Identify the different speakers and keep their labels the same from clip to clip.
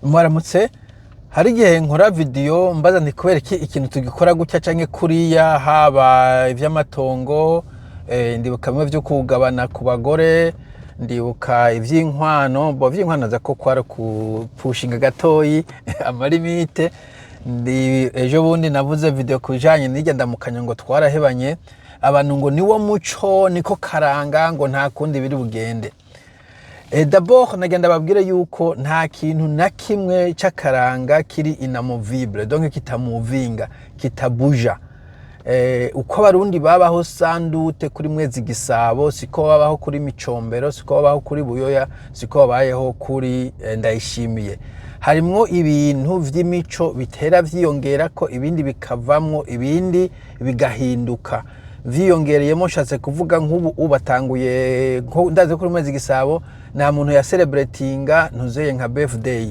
Speaker 1: Mwaramutse, hari igihe nkora video mbaza nti kubera ikintu tugikora gutya canke kuriya, haba ivy'amatongo, ndibuka bimwe vyo kugabana ku bagore, ndibuka ivy'inkwano, vy'inkwano za ko kwara kupushinga gatoyi amalimite. Ejo bundi navuze video kujanye n'irya ndamukanya ngo twarahebanye, abantu ngo niwo muco niko karanga ngo nta kundi biri bugende. D'abord nagenda babwire yuko nta kintu na kimwe c'akaranga kiri inamovible, donc kitamuvinga, kitabuja. Uko abarundi babaho sandute kuri Mwezi Gisabo, siko babaho kuri Micombero, siko babaho kuri Buyoya, siko babayeho kuri Ndayishimiye. Harimwo ibintu vy'imico bitera vyiyongerako, ibindi bikavamwo, ibindi bigahinduka. Vyiyongereyemo nshatse kuvuga nk'ubu batanguye ndaze kuri Mwezi Gisabo nta muntu ya celebratinga ntuzeye nka birthday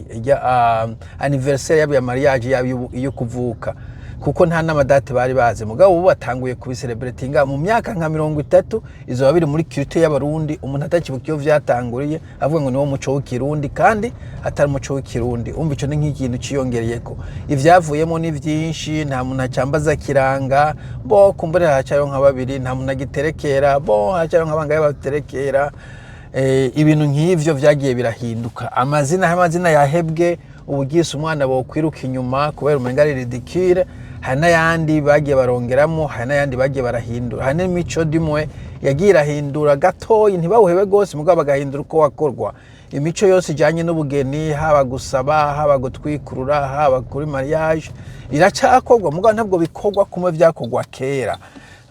Speaker 1: anniversaire yabo ya mariage yabo iyo kuvuka, kuko nta n'amadate bari baze. Mugabo ubu batanguye kubicelebratinga mu myaka nka 30 izo biri muri culture y'abarundi. Umuntu atakibukiyo vyatanguriye avuga ngo niwo muco w'ikirundi kandi atari umuco w'ikirundi. Umva ico ni nk'ikintu ciyongereyeko. Ivyavuyemo ni vyinshi, nta muntu acambaza kiranga, bo kumbure hacayo nka babiri, nta muntu agiterekera, bo hacayo nk'abangaye baterekera. Ibintu nk'ivyo vyagiye birahinduka. Amazina yahebwe ubugise umwana bo kwiruka inyuma kubera umenga ari ridicule. Hari n'ayandi bagiye barongeramo, hari n'ayandi bagiye barahindura. Hari n'imico dimwe yagiye irahindura gatoyi, ntibawuhebe gose mugabo bagahindura uko wakorwa. Imico yose ijanye n'ubugeni, haba gusaba, haba gutwikurura, haba kuri mariage, iracakorwa mugabo ntabwo bikorwa kumwe vyakorwa kera.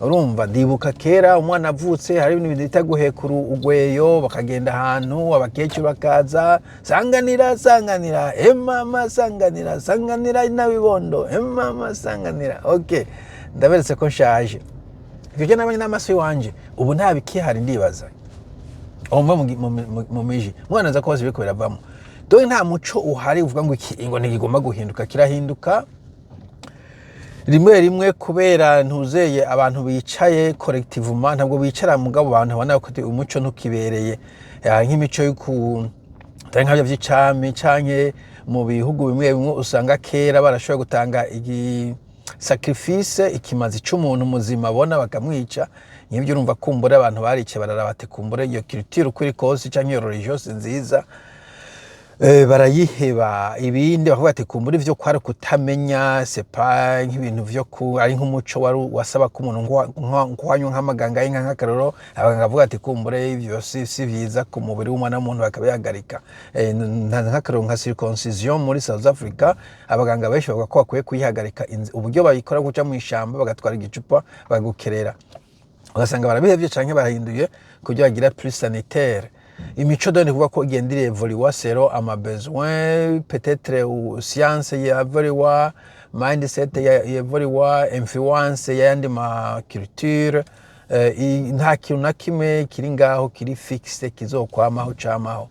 Speaker 1: Urumva ndibuka kera umwana avutse hari ibintu bita guhekura ugweyo, bakagenda ahantu abakecuru bakaza, sanganira mama, sanganira inabibondo, mama sanganira. Okay, ndaberetse ko nshaje. Ivyo nabanye n'amaso wanje ubu nta bikihari ndibaza. Omwe mu miji mwana za koze biko biravamo. Dore nta muco uhari uvuga ngo iki ngo ntigomba guhinduka, kirahinduka rimwe kubera ntuzeye abantu bicaye collectivement, ntabwo bicara mugabo abantu babona ko umuco ntukibereye. Nk'imico y'uku tanka vy'icami canke mu bihugu bimwe usanga kera barashobora gutanga sacrifice, ikimazi c'umuntu muzima bona bakamwica. Nk'ivyo urumva kumbura abantu barice bararabate kumbura iyo culture ukuri kose canke iyo religion nziza barayiheba. Ibindi bavuga ati kumbura ivyo kwari kutamenya sepa nk'ibintu vyo ari nk'umuco wasaba ko umuntu nkwanywa nk'amaganga y'inka nk'akaroro, abaganga bavuga ati kumbura ivyo si vyiza ku mubiri w'umwana w'umuntu bakabihagarika. Nk'akaroro nka circoncision muri South Africa, abaganga benshi bavuga ko bakwiye kuyihagarika. Uburyo bayikora guca mu ishamba bagatwara igicupa bagakerera, ugasanga barabihevye canke barahinduye kugira bagira plus sanitaire. Imico done kuvuga ko igendire evoluer selon ama besoin, peut-être science ya evoluer, mindset ya evoluer, influence yandi ma culture. Nta kintu na kimwe kiri ngaho kiri fixe kizokwamaho camaho.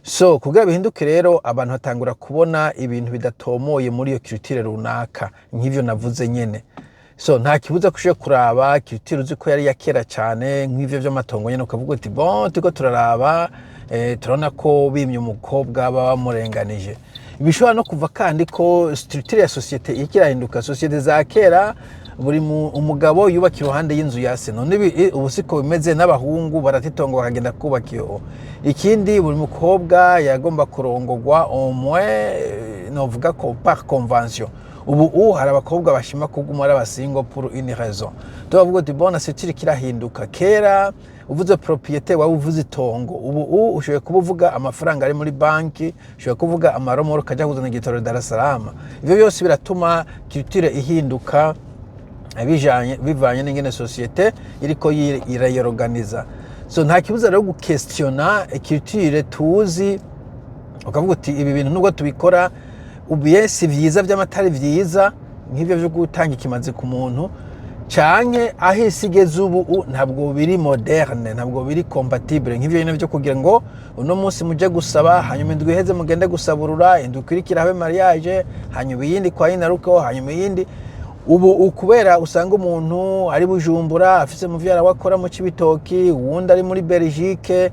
Speaker 1: So kugira bihinduke rero abantu batangura kubona ibintu bidatomoye muri iyo culture runaka, nk'ivyo navuze nyene. So nta kibuza kushe kuraba culture uzi ko yari yakera cyane nk'ivyo vy'amatongo nyene, ukavuga uti bon tiko turaraba turona ko bimye umukobwa baba murenganije. Ibishobora no kuva kandi ko structure ya societe ikirahinduka. Societe za kera buri umugabo yubaka iruhande y'inzu ya se, none ubusiko bimeze n'abahungu baratitongo bakagenda kubakiyo. Ikindi buri mukobwa yagomba kurongorwa omwe novuga ko par convention. Ubu hari abakobwa bashima kuguma ari abasingo pour une raison. Tubavuga uti bona setiri kirahinduka. Kera uvuze propriété wawe uvuze itongo, ubu ushoboye kubuvuga amafaranga ari muri banki, ushoboye kuvuga amaromoro kaja kuzana igitoro Dar es Salaam. Ivyo byose biratuma culture ihinduka bivanye n'ingene societe iriko irayorganiza. So nta kibuza rero gukestiona culture tuzi, ukavuga uti ibi bintu nubwo tubikora ubiyesi vyiza vy'amatari vyiza nk'ivyo vyo gutanga ikimazi ku muntu canke aho isigeze ubu ntabwo biri moderne, ntabwo biri compatible nk'ivyo nyene vyo kugira ngo uno munsi muje gusaba hanyuma indwi iheze mugende gusaburura, indwi ikurikira habe mariage, hanyuma iyindi kwa inaruko, hanyuma iyindi. Ubu ukubera usanga umuntu ari Bujumbura afise mu vyara wakora mu Cibitoki, uwundi ari muri Belgique,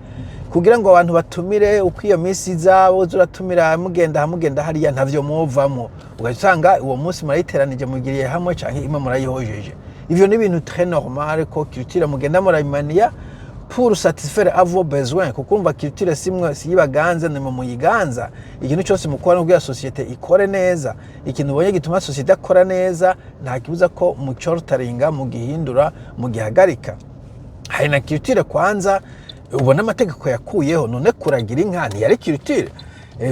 Speaker 1: kugira ngo abantu batumire uko iyo minsi izabo uratumira mugenda hariya ntavyo muvamo ugasanga uwo munsi murayiteranije mugiriye hamwe canke imwe murayihojeje. Ivyo ni ibintu très normal ko culture mugenda murayimania pour satisfaire à vos besoins, kuko umva culture simwe siyibaganza ni muyiganza. Ikintu cyose mukora n'ubwo societe ikore neza, ikintu ubonye gituma societe akora neza nta kibuza ko mucortaringa mugihindura mugihagarika. Hari na culture kwanza ubona amategeko yakuyeho, none kuragira inka ntiyari culture,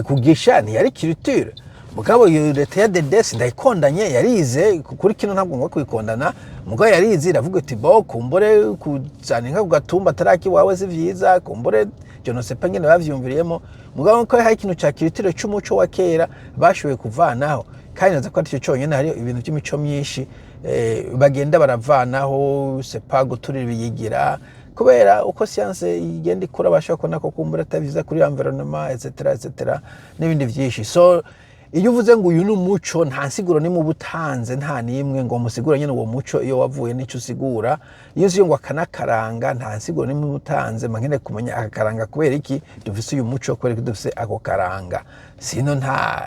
Speaker 1: kugisha ntiyari culture. Mugabo leta ya DDS ndayikondanye yarize kuri kino ntabwo ngo kwikondana, mugabo yarize iravuga ati bo kumbore kuzana inka kugatumba taraki wawe si vyiza, kumbore je no sais pas ngene bavyumviriyemo. Mugabo ko hari ikintu ca culture c'umuco wa kera bashoboye kuvanaho, kandi naza ko ari cyo cyonyene hari ibintu by'imico myinshi bagenda baravanaho, c'est pas guturira biyigira kubera uko science igenda ikura bashaka ko nako kumbura ataviza kuri environnement etc n'ibindi vyinshi. So iyo uvuze ngo uyu ni umuco nta nsiguro ni mu butanze, nta nimwe ngo musigura nyene uwo muco iyo wavuye n'ico usigura. Iyo uzi ngo akanakaranga nta nsiguro ni mu butanze, mankene kumenya akakaranga kubera iki dufise uyu muco, kubera iki dufise ako karanga. Sino nta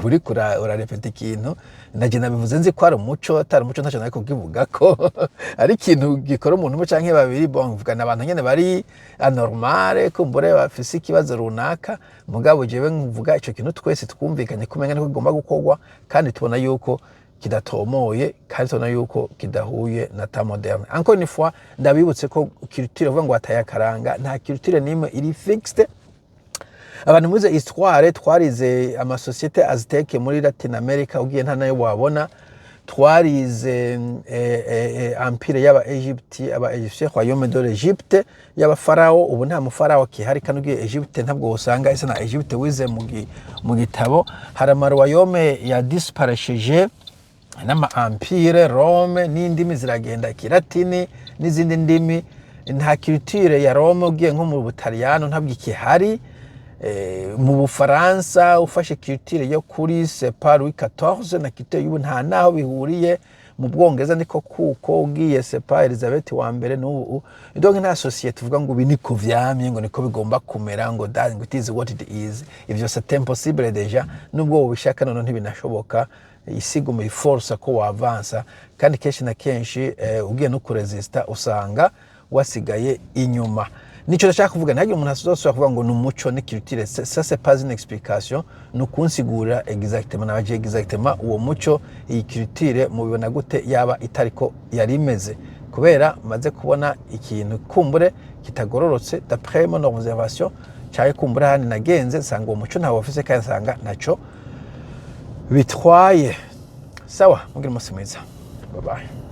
Speaker 1: uri urarepeta ikintu naje nabivuze nzi ko ari umuco, atari umuco ntacyo nako kivuga ko ari ikintu gikora umuntu mu canke babiri bon vuga n'abantu nyene bari anormale kumbure bafise ikibazo runaka. Mugabo jewe nvuga ico kintu twese twumvikanye kumenya niko kigomba gukorwa, kandi tubona yuko kidatomoye, kandi tubona yuko kidahuye na ta moderne. Encore une fois ndabibutse ko culture vuga ngo atayakaranga, nta culture nimwe iri fixed. Abantu muze histoire twarize ama societe azteke muri Latin America, ugiye nta nayo wabona. Twarize empire y'aba Egypte, aba Egyptiens, royaume de l'Egypte y'aba farao. Ubu nta mufarao kihari, kandi ugiye Egypte ntabwo usanga isa na Egypte wize mu gitabo. Hari ama royaume ya disparesheje n'ama empire, Rome n'indimi ziragenda Kilatini n'izindi ndimi. Nta culture ya Rome ugiye nko mu Butaliyano ntabwo ikihari. Mu Bufaransa ufashe culture yo kuri Sepa Louis XIV na culture y'ubu nta naho bihuriye. Mu Bwongereza niko kuko ugiye Sepa Elizabeth wa mbere n'ubu. Donc nta societe uvuga ngo ibi niko vyamye ngo niko bigomba kumera ngo that it is what it is. Ivyo c'est impossible deja, nubwo ubishaka none ntibinashoboka. Isigo force ko wavansa, kandi kenshi na kenshi ugiye no kuresista usanga wasigaye inyuma. Nico ndashaka kuvuga, ntagiye umuntu asozwa kuvuga ngo numuco ni culture, ça c'est pas une explication, no kunsigura exactement nabaje exactement uwo muco iyi culture mubibona gute yaba itariko yari imeze, kubera maze kubona ikintu kumbure kitagororotse d'après mon observation cyaye kumbura hani nagenze sanga uwo muco ntawo ofise kandi sanga naco bitwaye. Sawa, mugira umunsi mwiza, bye bye.